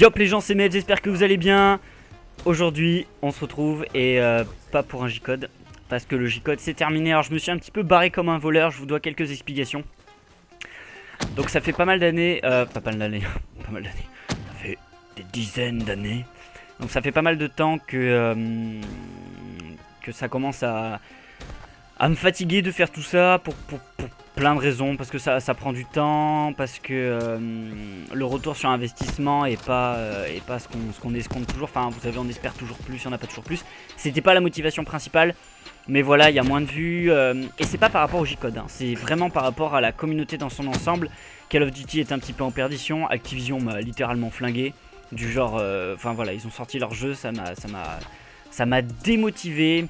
Yop les gens, c'est Med, j'espère que vous allez bien. Aujourd'hui on se retrouve et pas pour un J-Code, parce que le J-Code c'est terminé. Alors je me suis un petit peu barré comme un voleur, je vous dois quelques explications. Donc ça fait pas mal d'années, pas mal d'années, pas mal d'années, ça fait des dizaines d'années. Donc ça fait pas mal de temps que ça commence à me fatiguer de faire tout ça pour plein de raisons, parce que ça prend du temps, parce que le retour sur investissement est pas ce qu'on escompte toujours. Enfin, vous savez, on espère toujours plus, on n'a pas toujours plus. C'était pas la motivation principale, mais voilà, il y a moins de vues, et c'est pas par rapport au J-Code, hein, c'est vraiment par rapport à la communauté dans son ensemble. Call of Duty est un petit peu en perdition, Activision m'a littéralement flingué, du genre, enfin voilà, ils ont sorti leur jeu, ça m'a démotivé.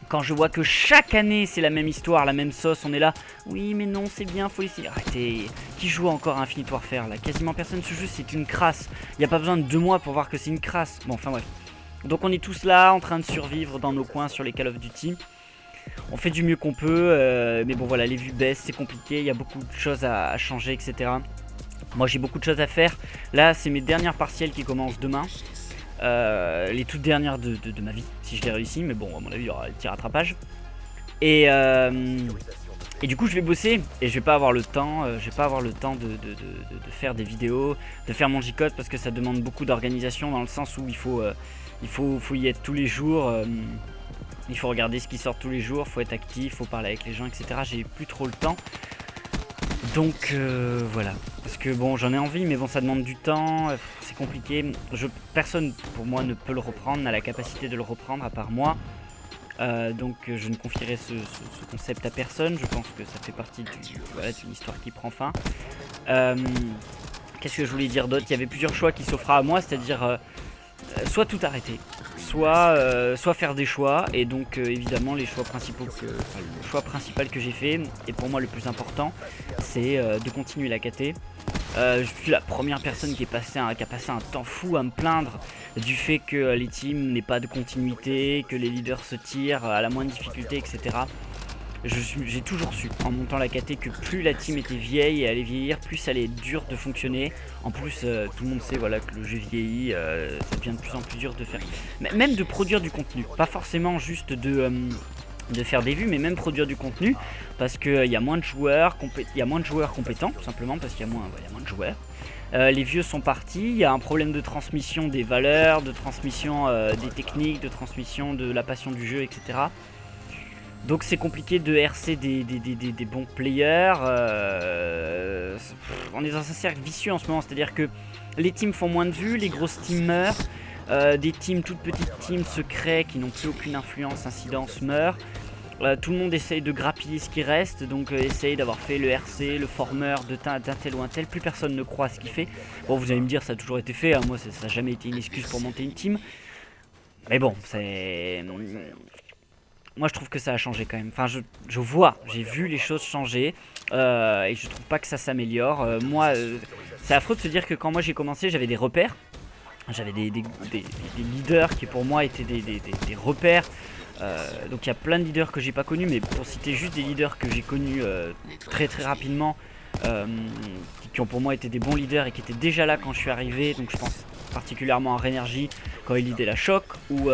Quand je vois que chaque année c'est la même histoire, la même sauce, on est là, oui mais non c'est bien, faut essayer. Arrêtez, qui joue encore à Infinite Warfare là? Quasiment personne. Ce jeu c'est une crasse, il n'y a pas besoin de 2 mois pour voir que c'est une crasse. Bon enfin bref, donc on est tous là en train de survivre dans nos coins sur les Call of Duty. On fait du mieux qu'on peut, mais bon voilà, les vues baissent, c'est compliqué, il y a beaucoup de choses à changer, etc. Moi j'ai beaucoup de choses à faire, là c'est mes dernières partielles qui commencent demain. Les toutes dernières de ma vie, si je l'ai réussi, mais bon à mon avis il y aura un petit rattrapage. Et du coup je vais bosser et je vais pas avoir le temps, de faire des vidéos, de faire mon J-Code, parce que ça demande beaucoup d'organisation, dans le sens où il faut y être tous les jours, il faut regarder ce qui sort tous les jours, faut être actif, faut parler avec les gens, etc. J'ai plus trop le temps. Donc voilà, parce que bon j'en ai envie, mais bon ça demande du temps, c'est compliqué. Personne pour moi ne peut le reprendre, n'a la capacité de le reprendre à part moi. Donc je ne confierai ce concept à personne. Je pense que ça fait partie d'une histoire qui prend fin. Qu'est-ce que je voulais dire d'autre? Il y avait plusieurs choix qui s'offraient à moi, c'est-à-dire soit tout arrêter, soit faire des choix. Et donc évidemment le choix principal que j'ai fait, et pour moi le plus important, c'est de continuer la KT. Je suis la première personne qui a passé un temps fou à me plaindre du fait que les teams n'aient pas de continuité, que les leaders se tirent à la moindre difficulté, etc. J'ai toujours su en montant la KT que plus la team était vieille et allait vieillir, plus elle est dure de fonctionner. En plus tout le monde sait voilà, que le jeu vieillit, ça devient de plus en plus dur de faire, même de produire du contenu, pas forcément juste de faire des vues, mais même produire du contenu, parce qu'il y a moins de joueurs compétents, tout simplement parce qu'il y a moins de joueurs. Les vieux sont partis, il y a un problème de transmission des valeurs, de transmission des techniques, de transmission de la passion du jeu, etc. Donc c'est compliqué de RC des bons players. On est dans un cercle vicieux en ce moment, c'est-à-dire que les teams font moins de vues, les grosses teams meurent, des teams, toutes petites teams se créent qui n'ont plus aucune influence, incidence, meurent. Tout le monde essaye de grappiller ce qui reste, donc essaye d'avoir fait le RC, le former d'un tel ou un tel. Plus personne ne croit à ce qu'il fait. Bon, vous allez me dire, ça a toujours été fait, hein. Moi ça n'a jamais été une excuse pour monter une team. Mais bon, moi je trouve que ça a changé quand même. Enfin j'ai vu les choses changer, et je trouve pas que ça s'améliore. C'est affreux de se dire que quand moi j'ai commencé, j'avais des repères. J'avais des leaders qui pour moi étaient des repères. Donc il y a plein de leaders que j'ai pas connus, mais pour citer juste des leaders que j'ai connus très rapidement, qui ont pour moi été des bons leaders et qui étaient déjà là quand je suis arrivé. Donc je pense particulièrement à Renergy quand il leadait la Shock, ou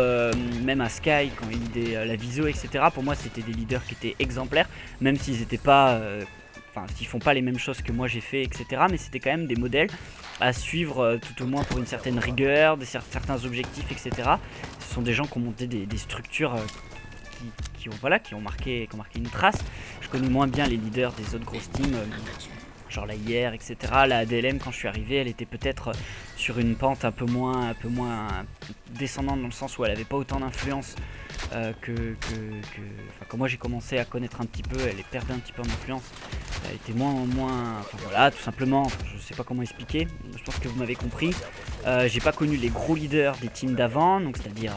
même à Sky quand il leadait la Viso, etc. Pour moi c'était des leaders qui étaient exemplaires, même s'ils étaient pas... s'ils font pas les mêmes choses que moi j'ai fait, etc. Mais c'était quand même des modèles à suivre, tout au moins pour une certaine rigueur, certains objectifs, etc. Ce sont des gens qui ont monté des structures qui ont marqué une trace. Je connais moins bien les leaders des autres grosses teams, genre la IR, etc. La ADLM, quand je suis arrivé, elle était peut-être sur une pente un peu moins descendante, dans le sens où elle avait pas autant d'influence quand moi j'ai commencé à connaître un petit peu, elle perdait un petit peu en influence. Elle était moins, enfin voilà, tout simplement, je sais pas comment expliquer, je pense que vous m'avez compris. J'ai pas connu les gros leaders des teams d'avant, donc c'est-à-dire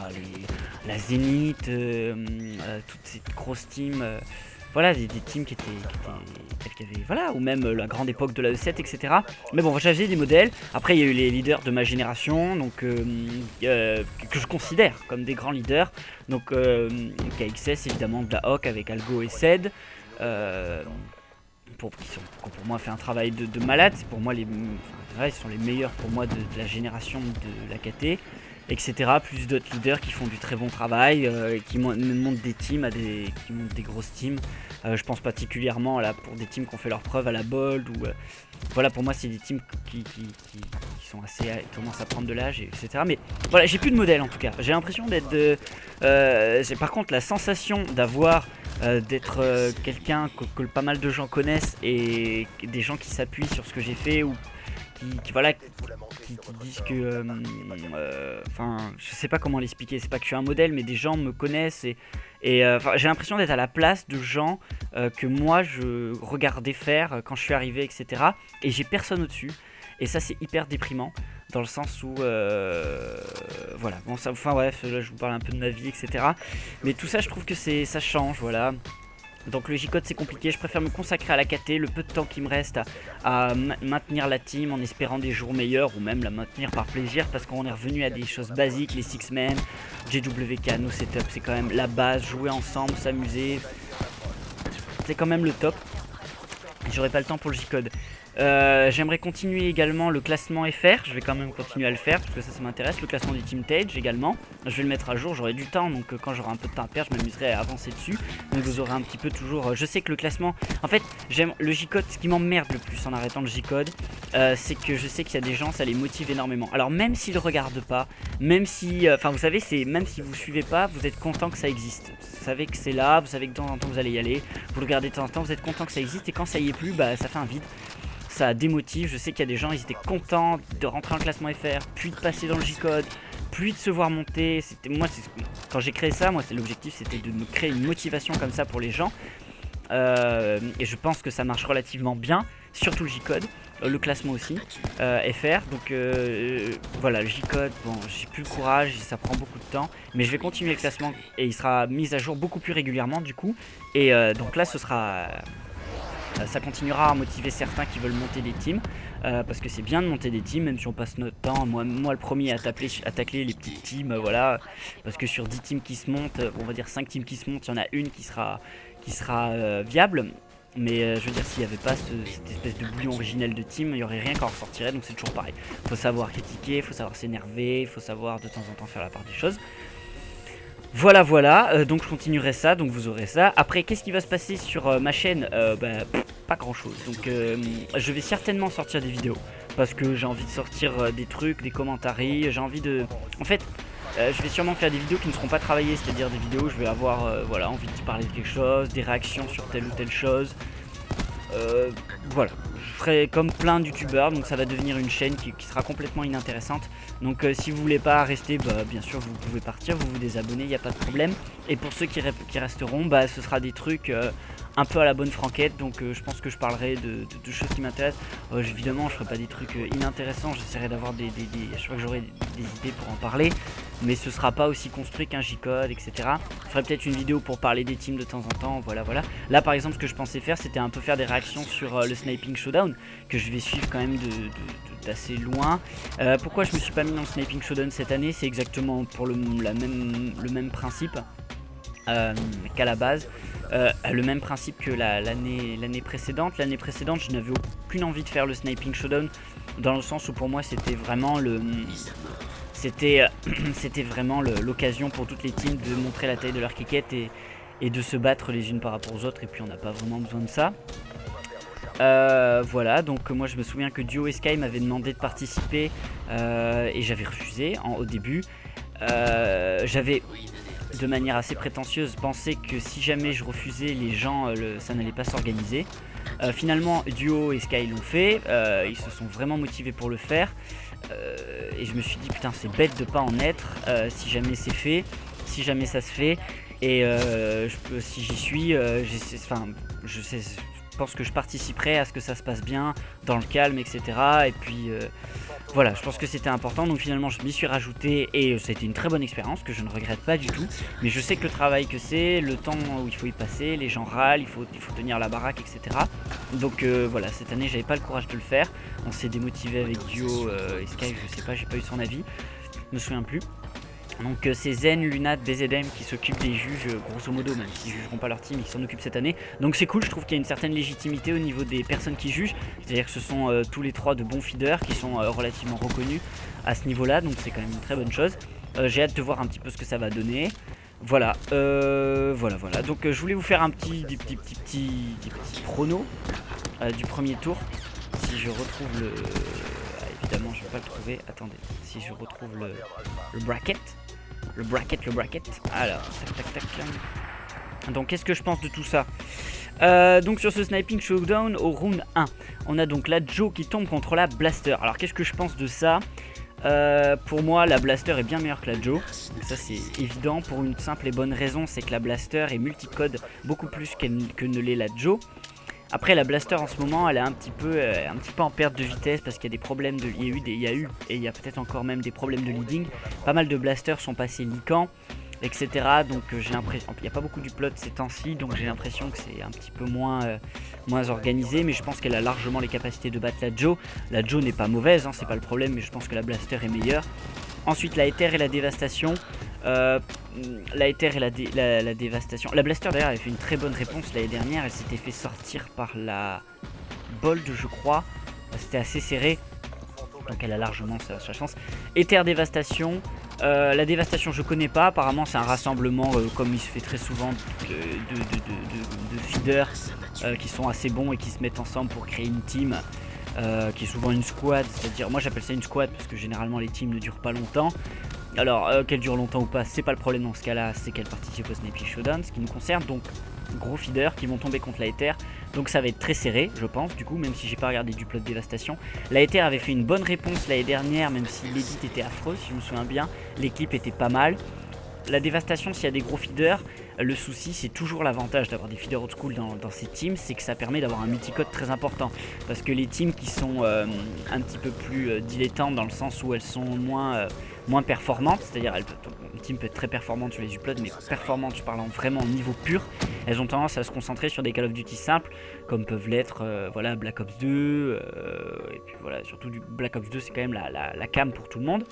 la Zenith, toutes ces grosses teams, voilà, des teams qui avaient, voilà, ou même la grande époque de la E7, etc. Mais bon, j'avais des modèles. Après, il y a eu les leaders de ma génération, donc que je considère comme des grands leaders. Donc KXS, évidemment, de la Hawk avec Algo et Ced. qui ont pour moi fait un travail de malade. C'est pour moi ils sont les meilleurs pour moi de la génération de la KT, etc. Plus d'autres leaders qui font du très bon travail, qui montent des teams, qui montent des grosses teams. Je pense particulièrement là pour des teams qui ont fait leurs preuves à la Bold ou voilà, pour moi c'est des teams qui sont assez, qui commencent à prendre de l'âge, etc. Mais voilà, j'ai plus de modèle en tout cas. J'ai l'impression d'être j'ai par contre la sensation d'avoir d'être quelqu'un que pas mal de gens connaissent et des gens qui s'appuient sur ce que j'ai fait ou qui disent que enfin je sais pas comment l'expliquer, c'est pas que je suis un modèle mais des gens me connaissent et j'ai l'impression d'être à la place de gens que moi je regardais faire quand je suis arrivé, etc. Et j'ai personne au-dessus et ça c'est hyper déprimant dans le sens où voilà, bon ça, enfin bref, là je vous parle un peu de ma vie, etc. Mais tout ça je trouve que ça change, voilà. Donc le J-Code c'est compliqué, je préfère me consacrer à la KT, le peu de temps qui me reste à maintenir la team en espérant des jours meilleurs ou même la maintenir par plaisir parce qu'on est revenu à des choses basiques, les six men, JWK, nos setups, c'est quand même la base, jouer ensemble, s'amuser, c'est quand même le top. J'aurai pas le temps pour le J-Code. J'aimerais continuer également le classement FR, je vais quand même continuer à le faire parce que ça m'intéresse, le classement du Team Tage également, je vais le mettre à jour, j'aurai du temps donc quand j'aurai un peu de temps à perdre je m'amuserai à avancer dessus, donc vous aurez un petit peu toujours, je sais que le classement, en fait j'aime le J-Code, ce qui m'emmerde le plus en arrêtant le J-Code, c'est que je sais qu'il y a des gens, ça les motive énormément, alors même s'ils ne regardent pas, même si, enfin vous savez, c'est même si vous suivez pas, vous êtes content que ça existe, vous savez que c'est là, vous savez que de temps en temps vous allez y aller, vous le regardez de temps en temps, vous êtes content que ça existe et quand ça y est plus, bah ça fait un vide. Ça démotive, je sais qu'il y a des gens, ils étaient contents de rentrer en classement FR, puis de passer dans le J-Code, puis de se voir monter. Moi, quand j'ai créé ça, moi, l'objectif c'était de me créer une motivation comme ça pour les gens. Et je pense que ça marche relativement bien, surtout le J-Code, le classement aussi, FR. Donc voilà, le J-Code, bon, j'ai plus le courage, ça prend beaucoup de temps, mais je vais continuer le classement et il sera mis à jour beaucoup plus régulièrement du coup. Et donc là, ce sera... ça continuera à motiver certains qui veulent monter des teams parce que c'est bien de monter des teams même si on passe notre temps, moi le premier à tacler les petites teams, voilà, parce que sur 10 teams qui se montent, on va dire 5 teams qui se montent, il y en a une qui sera viable, mais je veux dire s'il n'y avait pas cette espèce de bouillon originel de team, il n'y aurait rien qui en ressortirait, donc c'est toujours pareil, faut savoir critiquer, faut savoir s'énerver, faut savoir de temps en temps faire la part des choses. Voilà, donc je continuerai ça, donc vous aurez ça. Après, qu'est-ce qui va se passer sur ma chaîne? Pas grand chose, donc je vais certainement sortir des vidéos, parce que j'ai envie de sortir des trucs, des commentaires, j'ai envie de... En fait, je vais sûrement faire des vidéos qui ne seront pas travaillées, c'est-à-dire des vidéos où je vais avoir voilà, envie de parler de quelque chose, des réactions sur telle ou telle chose. Voilà, je ferai comme plein de youtubeurs, donc ça va devenir une chaîne qui sera complètement inintéressante. Donc si vous voulez pas rester, bah, bien sûr vous pouvez partir, vous vous désabonnez, il n'y a pas de problème. Et pour ceux qui resteront, bah, ce sera des trucs un peu à la bonne franquette, donc je pense que je parlerai de choses qui m'intéressent. Évidemment je ferai pas des trucs inintéressants, j'essaierai d'avoir je crois que j'aurai des idées pour en parler, mais ce sera pas aussi construit qu'un J-Code, etc. Je ferai peut-être une vidéo pour parler des teams de temps en temps, voilà. Là par exemple ce que je pensais faire c'était un peu faire des réactions sur le Sniping Showdown, que je vais suivre quand même d'assez loin. Pourquoi je me suis pas mis dans le Sniping Showdown cette année, c'est exactement pour le même principe qu'à la base. Le même principe que l'année précédente. L'année précédente, je n'avais aucune envie de faire le Sniping Showdown, dans le sens où pour moi c'était vraiment vraiment l'occasion pour toutes les teams de montrer la taille de leur kickette et de se battre les unes par rapport aux autres, et puis on n'a pas vraiment besoin de ça. Voilà, donc moi je me souviens que Duo et Sky m'avaient demandé de participer et j'avais refusé au début. J'avais de manière assez prétentieuse pensé que si jamais je refusais, les gens ça n'allait pas s'organiser. Finalement Duo et Sky l'ont fait, ils se sont vraiment motivés pour le faire, et je me suis dit putain c'est bête de pas en être si jamais c'est fait, si jamais ça se fait, et si j'y suis, je pense que je participerai à ce que ça se passe bien, dans le calme, etc. Et puis voilà, je pense que c'était important, donc finalement je m'y suis rajouté et ça a été une très bonne expérience que je ne regrette pas du tout. Mais je sais que le travail que c'est, le temps où il faut y passer, les gens râlent, il faut tenir la baraque, etc. Donc voilà, cette année j'avais pas le courage de le faire. On s'est démotivé avec Duo et Sky, je sais pas, j'ai pas eu son avis, je me souviens plus. Donc c'est Zen, Lunat, BZM qui s'occupent des juges, grosso modo, même s'ils jugeront pas leur team, ils s'en occupent cette année. Donc c'est cool, je trouve qu'il y a une certaine légitimité au niveau des personnes qui jugent. C'est-à-dire que ce sont tous les 3 de bons feeders qui sont relativement reconnus à ce niveau-là, donc c'est quand même une très bonne chose. J'ai hâte de voir un petit peu ce que ça va donner. Voilà, voilà. Donc je voulais vous faire des petits pronos du premier tour. Si je retrouve le... évidemment je vais pas le trouver, attendez, si je retrouve le bracket. Le bracket. Alors, tac. Donc, qu'est-ce que je pense de tout ça? Donc, sur ce Sniping Showdown, au round 1, on a donc la Joe qui tombe contre la Blaster. Alors, qu'est-ce que je pense de ça? Pour moi, la Blaster est bien meilleure que la Joe. Donc ça, c'est évident pour une simple et bonne raison, c'est que la Blaster est multicode beaucoup plus que ne l'est la Joe. Après la Blaster en ce moment elle est un petit peu en perte de vitesse parce qu'il y a des problèmes de... il y a eu et il y a peut-être encore même des problèmes de leading. Pas mal de blasters sont passés Nikan, etc. Donc j'ai l'impression... Il n'y a pas beaucoup du plot ces temps-ci, donc j'ai l'impression que c'est un petit peu moins organisé. Mais je pense qu'elle a largement les capacités de battre la Joe. La Joe n'est pas mauvaise, hein, c'est pas le problème, mais je pense que la Blaster est meilleure. Ensuite la Ether et la Dévastation. La Ether et la Dévastation. La Blaster d'ailleurs avait fait une très bonne réponse l'année dernière. Elle s'était fait sortir par la Bold, je crois. C'était assez serré. Donc elle a largement sa chance. Ether, Dévastation. La Dévastation je connais pas. Apparemment c'est un rassemblement comme il se fait très souvent de feeders qui sont assez bons et qui se mettent ensemble pour créer une team. Qui est souvent une squad, c'est-à-dire moi j'appelle ça une squad parce que généralement les teams ne durent pas longtemps. Alors qu'elle dure longtemps ou pas, c'est pas le problème dans ce cas-là, c'est qu'elle participe au Sniping Showdown, ce qui nous concerne. Donc gros feeders qui vont tomber contre la Ether, donc ça va être très serré je pense, du coup même si j'ai pas regardé du plot de Dévastation. La Ether avait fait une bonne réponse l'année dernière, même si l'édit était affreux si je me souviens bien, l'équipe était pas mal. La Dévastation, s'il y a des gros feeders, le souci c'est toujours l'avantage d'avoir des feeders old school dans ces teams, c'est que ça permet d'avoir un multicode très important. Parce que les teams qui sont un petit peu plus dilettantes dans le sens où elles sont moins performantes, c'est-à-dire une team peut être très performante sur les uploads, mais performante je parle vraiment au niveau pur, elles ont tendance à se concentrer sur des Call of Duty simples, comme peuvent l'être voilà, Black Ops 2, et puis voilà, surtout du Black Ops 2 c'est quand même la cam pour tout le monde.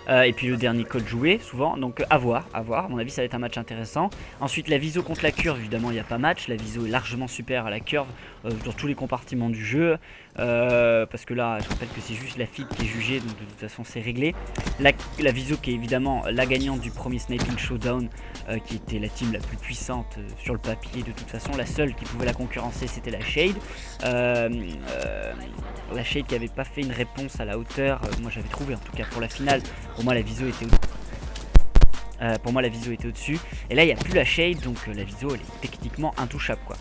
Et puis le dernier code joué souvent, donc à voir, à mon avis ça va être un match intéressant. Ensuite la viso contre la curve, évidemment il n'y a pas match, la viso est largement supérieure à la curve dans tous les compartiments du jeu, parce que là je rappelle que c'est juste la feed qui est jugée, donc de toute façon c'est réglé. La viso qui est évidemment la gagnante du premier Sniping Showdown, qui était la team la plus puissante sur le papier de toute façon, la seule qui pouvait la concurrencer c'était la Shade. La Shade qui avait pas fait une réponse à la hauteur, moi j'avais trouvé en tout cas pour la finale. Pour moi la viso était au-dessus. Et là il n'y a plus la Shade, donc la viso elle est techniquement intouchable quoi.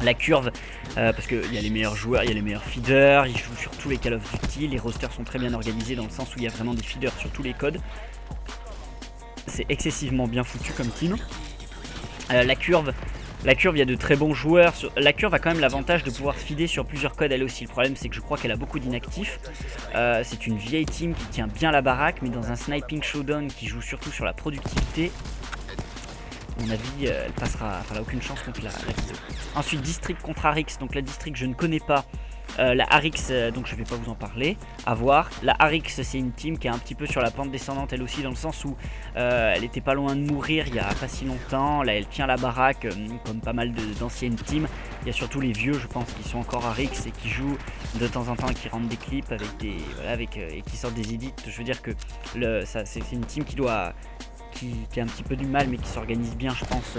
La curve, parce qu'il y a les meilleurs joueurs, il y a les meilleurs feeders, ils jouent sur tous les Call of Duty, les rosters sont très bien organisés dans le sens où il y a vraiment des feeders sur tous les codes. C'est excessivement bien foutu comme team. La curve, il y a de très bons joueurs. La curve a quand même l'avantage de pouvoir feeder sur plusieurs codes elle aussi. Le problème c'est que je crois qu'elle a beaucoup d'inactifs. C'est une vieille team qui tient bien la baraque, mais dans un Sniping Showdown qui joue surtout sur la productivité, à mon avis elle passera, enfin elle a aucune chance contre la viso. Ensuite District contre Arix, donc la District je ne connais pas. La Arix, donc je vais pas vous en parler, à voir. La Arix c'est une team qui est un petit peu sur la pente descendante elle aussi, dans le sens où elle était pas loin de mourir il y a pas si longtemps. Là elle tient la baraque comme pas mal d'anciennes teams. Il y a surtout les vieux je pense qui sont encore Arix et qui jouent de temps en temps et qui rendent des clips avec des, voilà, et qui sortent des edits. Je veux dire que c'est une team qui a un petit peu du mal mais qui s'organise bien je pense,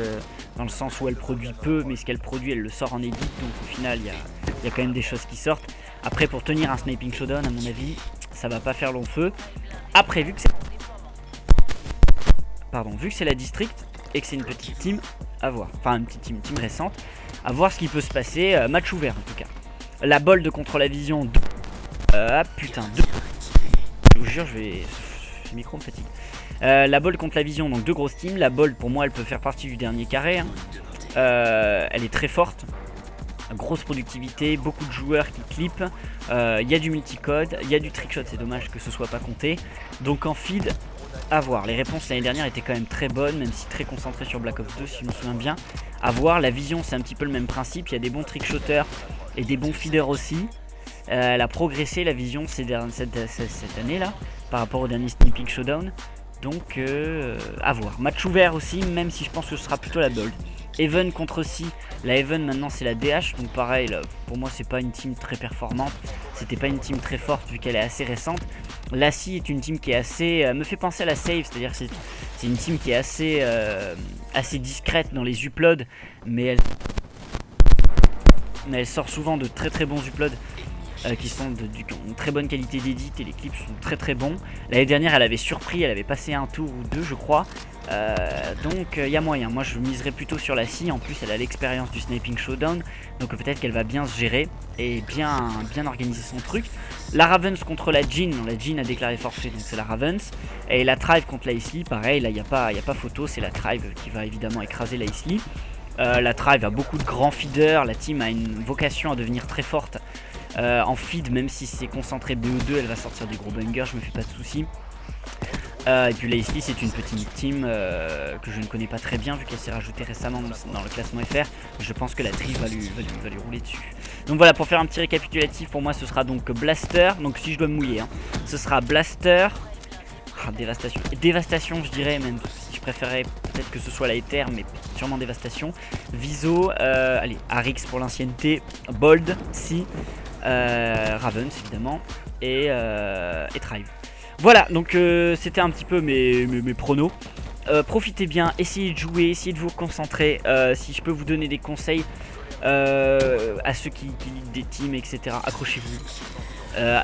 dans le sens où elle produit peu mais ce qu'elle produit elle le sort en edit, donc au final il y a quand même des choses qui sortent. Après pour tenir un Sniping Showdown à mon avis ça va pas faire long feu. Après vu que c'est la District et que c'est une petite team, à voir, enfin une petite team récente, à voir ce qui peut se passer. Match ouvert en tout cas. La Bold contre la Vision 2. Putain 2. Je vous jure le micro me fatigue. La Bold contre la Vision, donc deux grosses teams. La Bold pour moi elle peut faire partie du dernier carré, hein. Elle est très forte, grosse productivité, beaucoup de joueurs qui clippent, il y a du multicode, il y a du trickshot, c'est dommage que ce soit pas compté. Donc en feed, à voir. Les réponses l'année dernière étaient quand même très bonnes, même si très concentrées sur Black Ops 2 si je me souviens bien. À voir. La Vision c'est un petit peu le même principe, il y a des bons trickshotters et des bons feeders aussi. Elle a progressé la Vision cette année là par rapport au dernier Sniping Showdown. Donc à voir. Match ouvert aussi, même si je pense que ce sera plutôt la Bold. Even contre Si. La Even maintenant c'est la DH, donc pareil là, pour moi c'est pas une team très performante. C'était pas une team très forte vu qu'elle est assez récente. La Si est une team qui est assez... me fait penser à la Save, c'est-à-dire c'est une team qui est assez discrète dans les uploads, mais elle sort souvent de très très bons uploads. Qui sont d'une très bonne qualité d'édit et les clips sont très très bons. L'année dernière elle avait surpris, elle avait passé un tour ou deux je crois. Donc il y a moyen, moi je miserais plutôt sur la Si. En plus elle a l'expérience du Sniping Showdown, donc peut-être qu'elle va bien se gérer et bien organiser son truc. La Ravens contre la Jhin, la Jhin a déclaré forfait donc c'est la Ravens. Et la Tribe contre la Ice Lee, pareil là il n'y a pas photo, c'est la Tribe qui va évidemment écraser la Ice Lee. La Tribe a beaucoup de grands feeders, la team a une vocation à devenir très forte. En feed, même si c'est concentré BO2, elle va sortir des gros bangers, je me fais pas de soucis. Et puis la Ice Lee c'est une petite team que je ne connais pas très bien vu qu'elle s'est rajoutée récemment dans le classement FR. Je pense que la Tri va lui rouler dessus. Donc voilà, pour faire un petit récapitulatif, pour moi ce sera donc Blaster. Donc si je dois me mouiller, hein, ce sera Blaster. Dévastation. Dévastation je dirais, même si je préférais peut-être que ce soit la Ether, mais sûrement Dévastation. Viso, allez, Arix pour l'ancienneté, Bold, Si, Ravens évidemment, et Thrive. Voilà, donc c'était un petit peu mes pronos. Profitez bien, essayez de jouer, essayez de vous concentrer. Si je peux vous donner des conseils à ceux qui lead des teams, etc., accrochez-vous.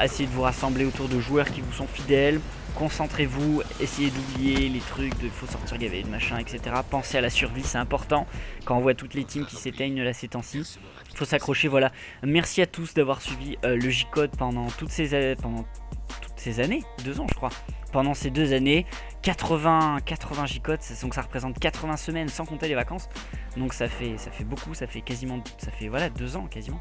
Essayez de vous rassembler autour de joueurs qui vous sont fidèles. Concentrez-vous, essayez d'oublier les trucs de faut sortir gavé, de machin, etc. Pensez à la survie, c'est important. Quand on voit toutes les teams qui s'éteignent là ces temps-ci, il faut s'accrocher, voilà. Merci à tous d'avoir suivi le J-Code pendant toutes ces années, 2 ans je crois. Pendant ces 2 années, 80 J-Code, donc ça représente 80 semaines sans compter les vacances. Donc ça fait beaucoup, ça fait voilà 2 ans quasiment.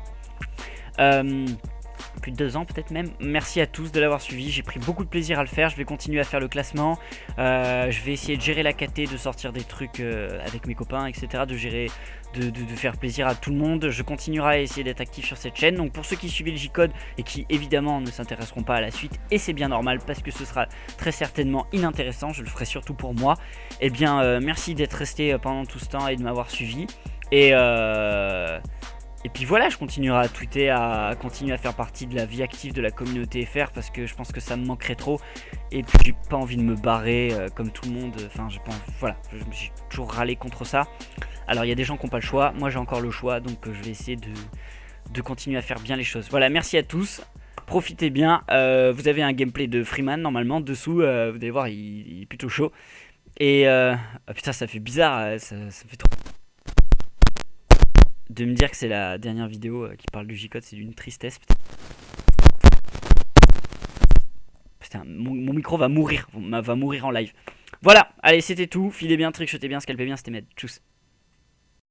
Plus de 2 ans peut-être même. Merci à tous de l'avoir suivi, j'ai pris beaucoup de plaisir à le faire, je vais continuer à faire le classement, je vais essayer de gérer la KT, de sortir des trucs avec mes copains, etc. De gérer, de faire plaisir à tout le monde. Je continuerai à essayer d'être actif sur cette chaîne, donc pour ceux qui suivent le J-Code et qui évidemment ne s'intéresseront pas à la suite, et c'est bien normal parce que ce sera très certainement inintéressant, je le ferai surtout pour moi, et bien merci d'être resté pendant tout ce temps et de m'avoir suivi, et puis voilà, je continuerai à tweeter, à continuer à faire partie de la vie active de la communauté FR parce que je pense que ça me manquerait trop. Et puis j'ai pas envie de me barrer comme tout le monde. Enfin, j'ai pas envie, voilà, j'ai toujours râlé contre ça. Alors il y a des gens qui n'ont pas le choix, moi j'ai encore le choix, donc je vais essayer de continuer à faire bien les choses. Voilà, merci à tous, profitez bien. Vous avez un gameplay de Freeman normalement dessous, vous allez voir, il est plutôt chaud. Et putain, ça fait bizarre, ça me fait trop... De me dire que c'est la dernière vidéo qui parle du J-Code, c'est d'une tristesse. Putain, mon micro va mourir en live. Voilà, allez, c'était tout. Filez bien, trichotez bien, scalpez bien, c'était Med. Tchuss.